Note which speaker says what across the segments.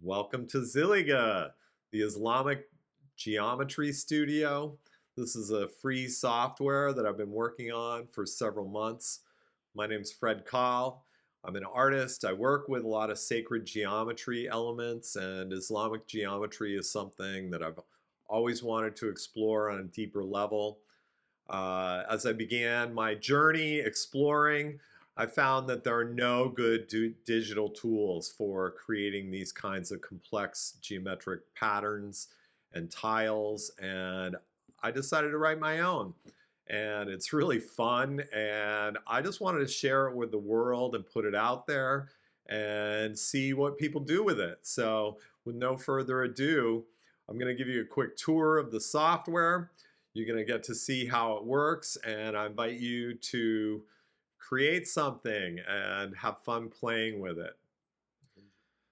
Speaker 1: Welcome to Zillij, the Islamic Geometry Studio. This is a free software that I've been working on for several months. My name's Fred Kahl. I'm an artist. I work with a lot of sacred geometry elements, and Islamic geometry is something that I've always wanted to explore on a deeper level. As I began my journey exploring, I found that there are no good digital tools for creating these kinds of complex geometric patterns and tiles, and I decided to write my own. And it's really fun, and I just wanted to share it with the world and put it out there and see what people do with it. So, with no further ado, I'm going to give you a quick tour of the software. You're going to get to see how it works, and I invite you to create something and have fun playing with it.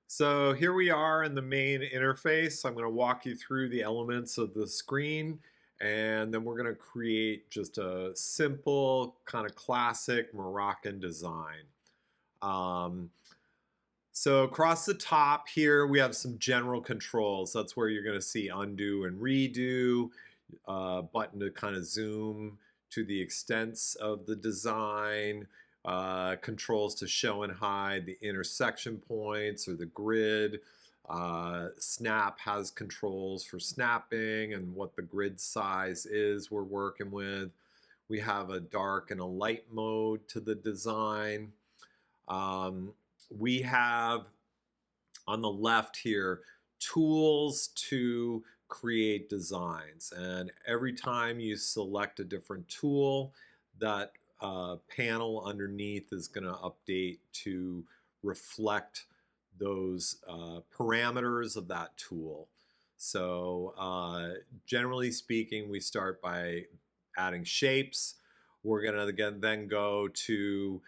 Speaker 1: So here we are in the main interface. I'm going to walk you through the elements of the screen, and then we're going to create just a simple kind of classic Moroccan design. So across the top here, we have some general controls. That's where you're going to see undo and redo, button to kind of zoom to the extents of the design, controls to show and hide the intersection points or the grid. Snap has controls for snapping and what the grid size is we're working with. We have a dark and a light mode to the design. We have on the left here tools to create designs, and every time you select a different tool, that panel underneath is going to update to reflect those parameters of that tool. So generally speaking, we start by adding shapes. We're going to again then go to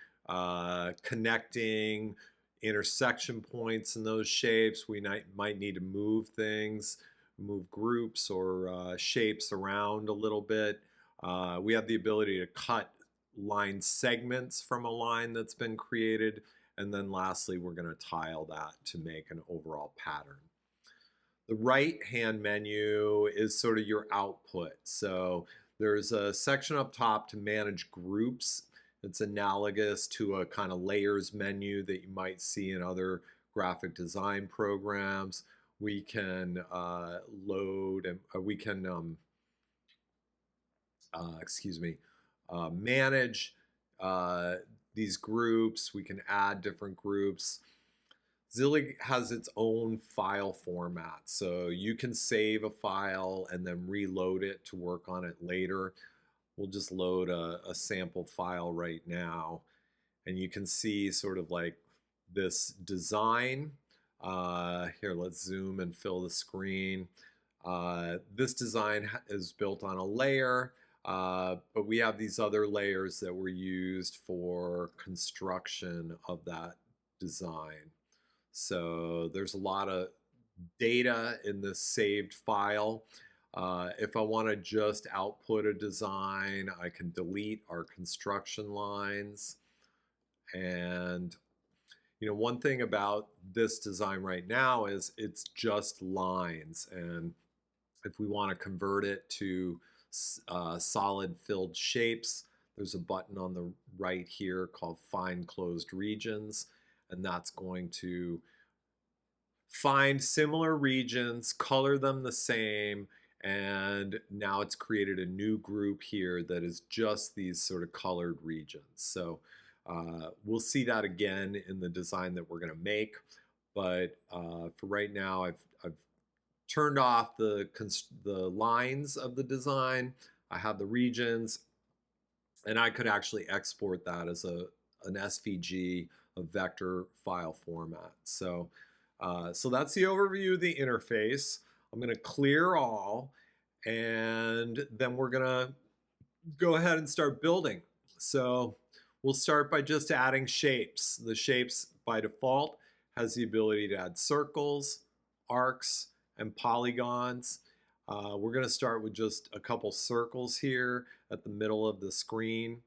Speaker 1: connecting intersection points in those shapes. We might need to move things, move groups or shapes around a little bit. We have the ability to cut line segments from a line that's been created. And then lastly, we're going to tile that to make an overall pattern. The right-hand menu is sort of your output. So there's a section up top to manage groups. It's analogous to a kind of layers menu that you might see in other graphic design programs. We can load and we can manage these groups. We can add different groups. Zillij has its own file format, so you can save a file and then reload it to work on it later. We'll just load a sample file right now, and you can see sort of like this design. Here, let's zoom and fill the screen. This design is built on a layer, but we have these other layers that were used for construction of that design. So there's a lot of data in this saved file. If I want to just output a design, I can delete our construction lines. And one thing about this design right now is it's just lines. And if we want to convert it to solid filled shapes, there's a button on the right here called Find Closed Regions, and that's going to find similar regions, color them the same, and now it's created a new group here that is just these sort of colored regions. So we'll see that again in the design that we're going to make, but for right now, I've turned off the lines of the design. I have the regions, and I could actually export that as an SVG, a vector file format. So that's the overview of the interface. I'm going to clear all, and then we're going to go ahead and start building. So we'll start by just adding shapes. The shapes by default has the ability to add circles, arcs, and polygons. We're going to start with just a couple circles here at the middle of the screen.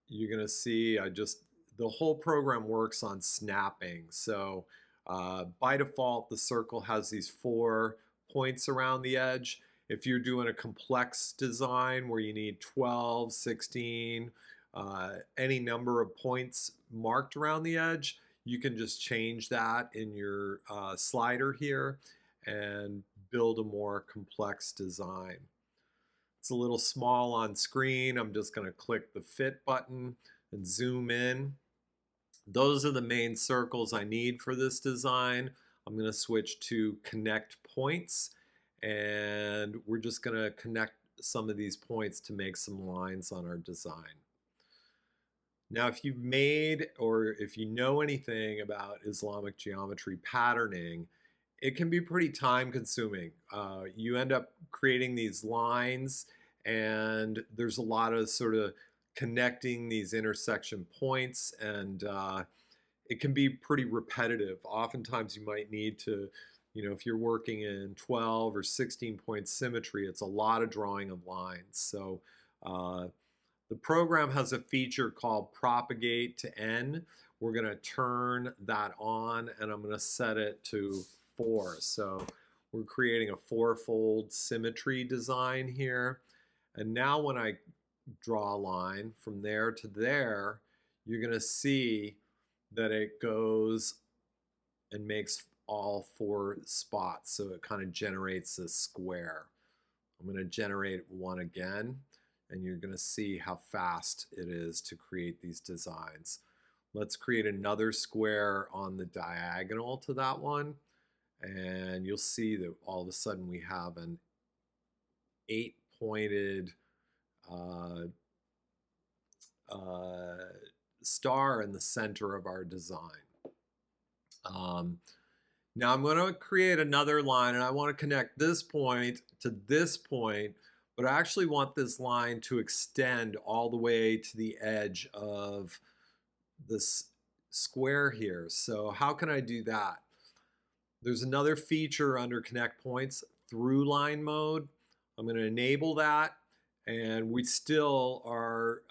Speaker 1: You're going to see the whole program works on snapping. So By default, the circle has these 4 points around the edge. If you're doing a complex design where you need 12, 16, any number of points marked around the edge, you can just change that in your slider here and build a more complex design. It's a little small on screen. I'm just going to click the fit button and zoom in. Those are the main circles I need for this design. I'm going to switch to connect points, and we're just going to connect some of these points to make some lines on our design. Now, if you've made or if you know anything about Islamic geometry patterning, it can be pretty time consuming. You end up creating these lines, and there's a lot of sort of connecting these intersection points, and it can be pretty repetitive. Oftentimes you might need to, if you're working in 12 or 16 point symmetry, it's a lot of drawing of lines. So the program has a feature called propagate to n. We're going to turn that on, and I'm going to set it to 4. So we're creating a 4-fold symmetry design here. And now when I draw a line from there to there, you're going to see that it goes and makes all 4 spots. So it kind of generates this square. I'm going to generate one again, and you're going to see how fast it is to create these designs. Let's create another square on the diagonal to that one, and you'll see that all of a sudden we have an 8-pointed star in the center of our design. Now I'm going to create another line, and I want to connect this point to this point, but I actually want this line to extend all the way to the edge of this square here. So how can I do that? There's another feature under Connect Points, Through Line Mode. I'm going to enable that, and we still are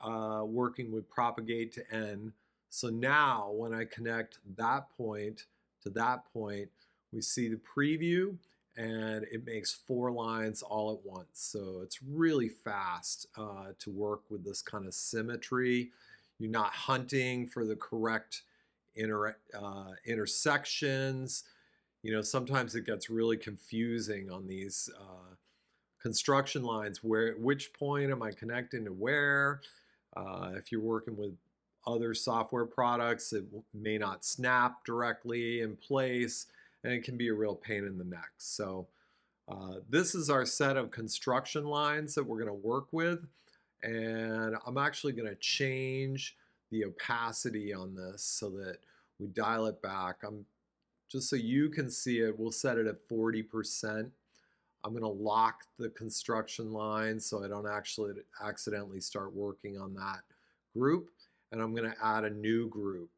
Speaker 1: working with Propagate to N. So now when I connect that point to that point, we see the preview, and it makes 4 lines all at once. So it's really fast to work with this kind of symmetry. You're not hunting for the correct intersections. Sometimes it gets really confusing on these construction lines. Which point am I connecting to where? If you're working with other software products, it may not snap directly in place, and it can be a real pain in the neck. So this is our set of construction lines that we're going to work with, and I'm actually going to change the opacity on this so that we dial it back. Just so you can see it, we'll set it at 40%. I'm going to lock the construction line so I don't actually accidentally start working on that group. And I'm going to add a new group.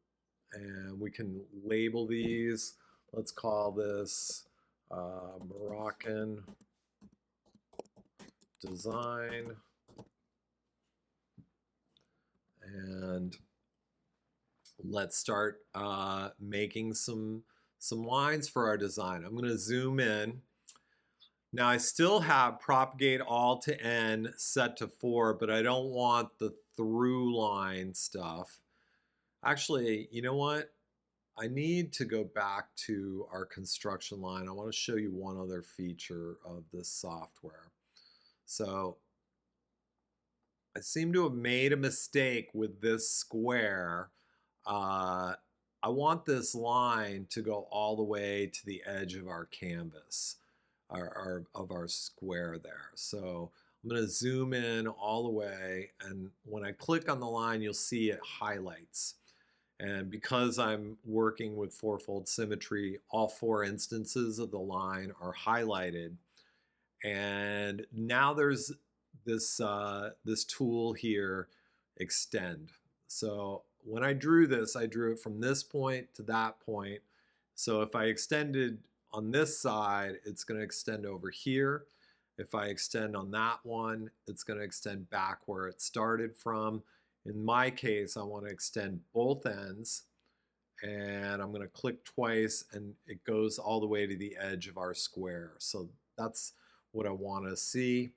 Speaker 1: And we can label these. Let's call this Moroccan Design. And let's start making some lines for our design. I'm going to zoom in. Now I still have propagate all to n set to 4, but I don't want the through line stuff. Actually, you know what? I need to go back to our construction line. I want to show you one other feature of this software. So I seem to have made a mistake with this square. I want this line to go all the way to the edge of our canvas, of our square there. So I'm going to zoom in all the way, and when I click on the line, you'll see it highlights. And because I'm working with 4-fold symmetry, all 4 instances of the line are highlighted. And now there's this, this tool here, Extend. So when I drew this, I drew it from this point to that point. So if I extended on this side, it's going to extend over here. If I extend on that one, it's going to extend back where it started from. In my case, I want to extend both ends. and I'm going to click twice and it goes all the way to the edge of our square. So that's what I want to see.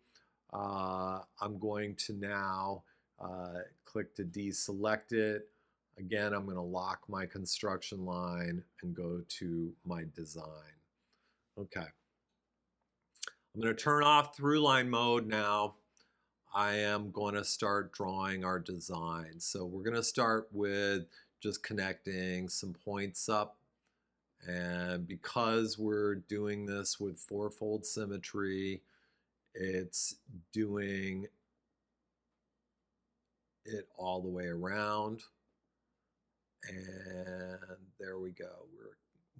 Speaker 1: I'm going to now click to deselect it. Again, I'm going to lock my construction line and go to my design. Okay. I'm going to turn off through line mode now. I am going to start drawing our design. So we're going to start with just connecting some points up. And because we're doing this with fourfold symmetry, it's doing it all the way around. And there we go.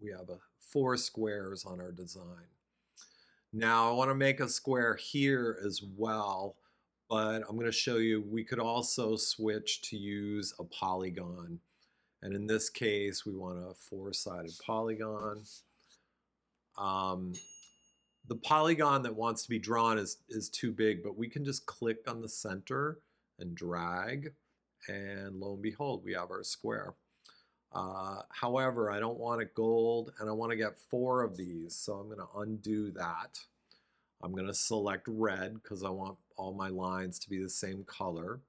Speaker 1: We have 4 squares on our design. Now I want to make a square here as well, but I'm going to show you we could also switch to use a polygon. And in this case, we want a 4-sided polygon. The polygon that wants to be drawn is too big, but we can just click on the center and drag, and lo and behold, we have our square. However, I don't want it gold, and I want to get 4 of these, so I'm going to undo that. I'm going to select red because I want all my lines to be the same color.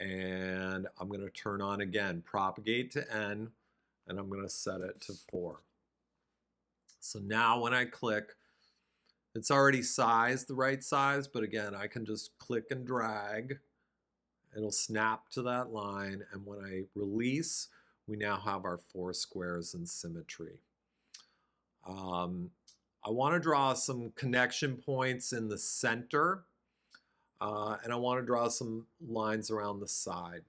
Speaker 1: And I'm going to turn on again, propagate to N, and I'm going to set it to 4. So now when I click, it's already sized the right size, but again, I can just click and drag. It'll snap to that line, and when I release, we now have our 4 squares in symmetry. I want to draw some connection points in the center, and I want to draw some lines around the side.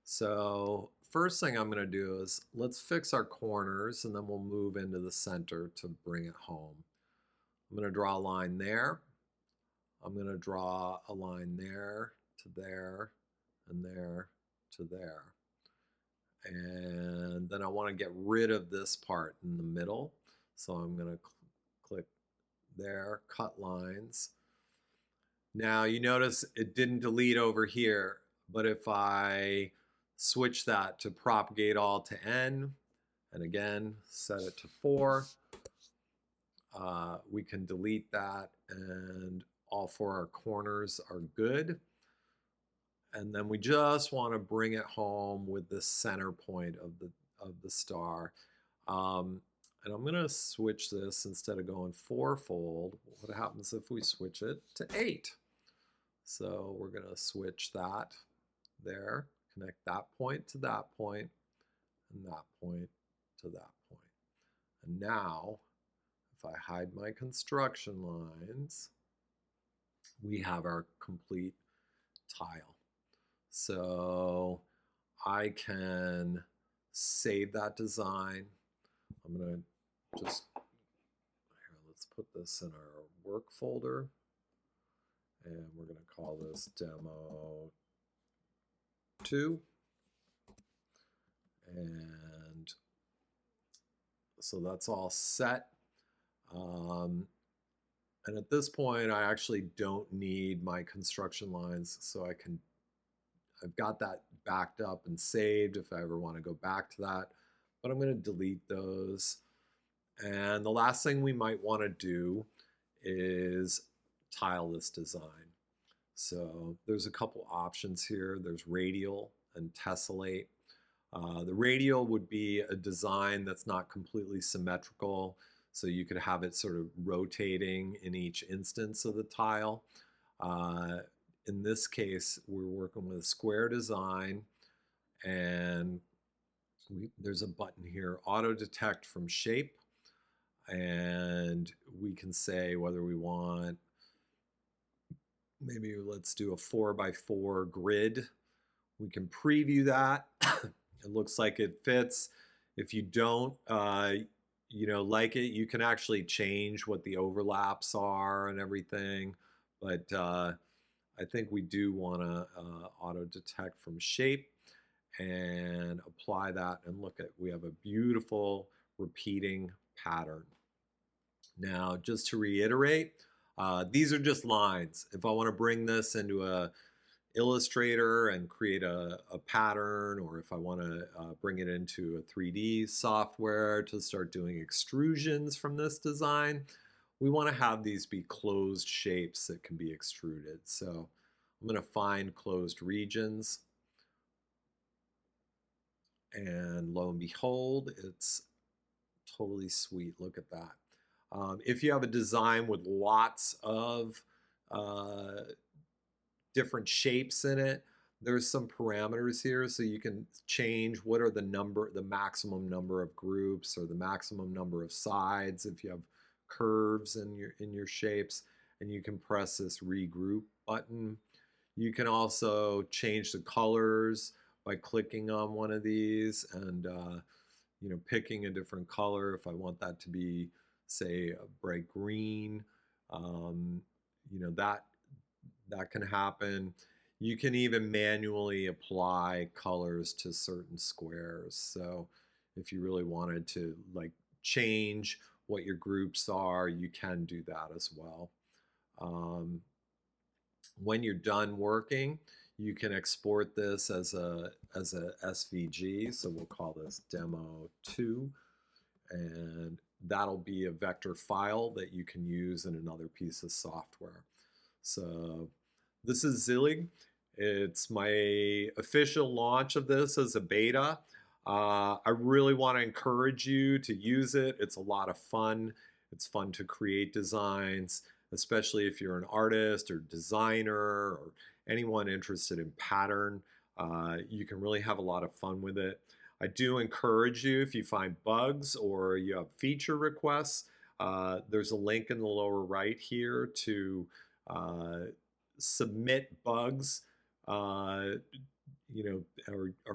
Speaker 1: So first thing I'm going to do is let's fix our corners, and then we'll move into the center to bring it home. I'm going to draw a line there. I'm going to draw a line there to there and there to there. And then I want to get rid of this part in the middle. So I'm going to click there, cut lines. Now you notice it didn't delete over here, but if I switch that to propagate all to N, and again, set it to 4, we can delete that, and all 4 our corners are good. And then we just want to bring it home with the center point of the star. And I'm going to switch this, instead of going 4-fold, what happens if we switch it to 8? So we're going to switch that there, connect that point to that point, and that point to that point. And now, if I hide my construction lines, we have our complete tile. So I can save that design. I'm going to just, here, let's put this in our work folder. And we're going to call this demo 2. And so that's all set. And at this point, I actually don't need my construction lines, so I've got that backed up and saved if I ever want to go back to that. But I'm going to delete those. And the last thing we might want to do is tile this design. So there's a couple options here. There's radial and tessellate. The radial would be a design that's not completely symmetrical, so you could have it sort of rotating in each instance of the tile. In this case, we're working with a square design, and there's a button here, auto detect from shape, and we can say whether we want, maybe let's do a 4x4 grid. We can preview that. It looks like it fits. If you don't, like it, you can actually change what the overlaps are and everything. But I think we do want to auto detect from shape and apply that, and look at, we have a beautiful repeating pattern. Now, just to reiterate, these are just lines. If I want to bring this into Illustrator and create a pattern, or if I want to bring it into a 3D software to start doing extrusions from this design, we want to have these be closed shapes that can be extruded. So I'm going to find closed regions, and lo and behold, it's totally sweet. Look at that. If you have a design with lots of different shapes in it, there's some parameters here, so you can change what are the maximum number of groups or the maximum number of sides if you have curves in your shapes, and you can press this regroup button. You can also change the colors by clicking on one of these and picking a different color. If I want that to be, say, a bright green, that can happen. You can even manually apply colors to certain squares. So if you really wanted to change what your groups are, you can do that as well. When you're done working, you can export this as a SVG. So we'll call this demo 2, and that'll be a vector file that you can use in another piece of software. So this is Zillij. It's my official launch of this as a beta. I really want to encourage you to use it. It's a lot of fun. It's fun to create designs, especially if you're an artist or designer or anyone interested in pattern. You can really have a lot of fun with it. I do encourage you, if you find bugs or you have feature requests, there's a link in the lower right here to submit bugs, or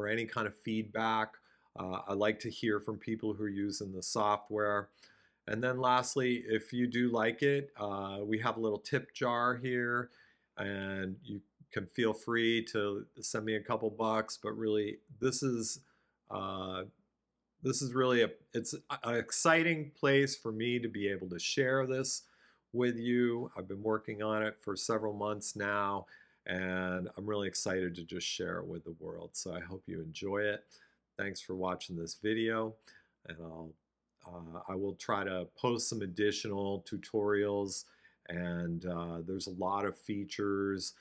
Speaker 1: any kind of feedback. I like to hear from people who are using the software. And then lastly, if you do like it, we have a little tip jar here, and you can feel free to send me a couple bucks. But really, this is really it's an exciting place for me to be able to share this with you. I've been working on it for several months now, and I'm really excited to just share it with the world. So I hope you enjoy it. Thanks for watching this video, and I will try to post some additional tutorials, and there's a lot of features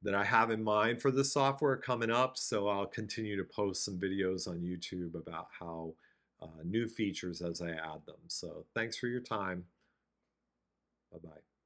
Speaker 1: that I have in mind for this software coming up, so I'll continue to post some videos on YouTube about how new features as I add them. So thanks for your time. Bye-bye.